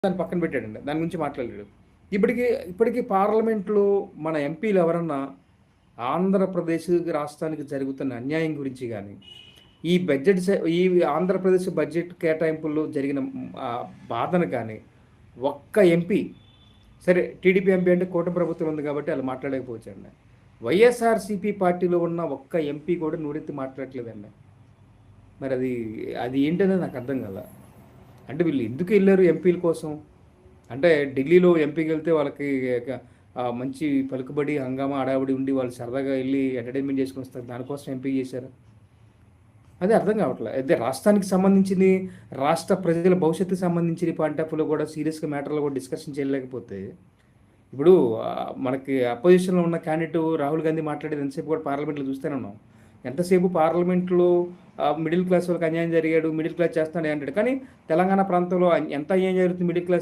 దాన్ని పక్కన పెట్టాడండి. దాని గురించి మాట్లాడలేడు. ఇప్పటికీ పార్లమెంట్‌లో మన ఎంపీలు ఎవరన్నా ఆంధ్రప్రదేశ్ రాష్ట్రానికి జరుగుతున్న అన్యాయం గురించి గాని, ఈ ఆంధ్రప్రదేశ్ బడ్జెట్ కేటాయింపుల్లో జరిగిన బాధను కానీ, ఒక్క ఎంపీ సరే టీడీపీ ఎంపీ అంటే కూటమి ప్రభుత్వం ఉంది కాబట్టి ఆళ్ళు మాట్లాడలేకపోవచ్చండి. వైఎస్ఆర్‌సీపీ పార్టీలో ఉన్న ఒక్క ఎంపీ కూడా నోరెత్తి మాట్లాడట్లేదండి. మరి అది ఏంటనేది నాకు అర్థం కాల. అంటే వీళ్ళు ఎందుకు ఎళ్లారు ఎంపీల కోసం? అంటే ఢిల్లీలో ఎంపీకెళ్తే వాళ్ళకి మంచి పలుకుబడి, హంగామా, హడావిడి ఉండి వాళ్ళు సరదాగా ఎళ్లి ఎంటర్‌టైన్‌మెంట్ చేసుకొని వస్తారు. దానికోసం ఎంపీ చేశారా? అదే అర్థం కావట్లే. అయితే రాష్ట్రానికి సంబంధించింది, రాష్ట్ర ప్రజల భవిష్యత్తుకు సంబంధించిన పాయింట్ ఆఫ్ వ్యూలో కూడా సీరియస్‌గా మ్యాటర్‌లో కూడా డిస్కషన్ చేయలేకపోతే, ఇప్పుడు మనకి అపోజిషన్‌లో ఉన్న క్యాండిడేట్ రాహుల్ గాంధీ మాట్లాడేది ఎంతసేపు కూడా పార్లమెంట్‌లో చూస్తూనే ఉన్నాం. ఎంతసేపు పార్లమెంట్‌లో మిడిల్ క్లాస్ వాళ్ళకి అన్యాయం జరిగాడు, మిడిల్ క్లాస్ చేస్తున్నాడు అంటాడు. కానీ తెలంగాణ ప్రాంతంలో ఎంత అన్యాయం జరుగుతుంది మిడిల్ క్లాస్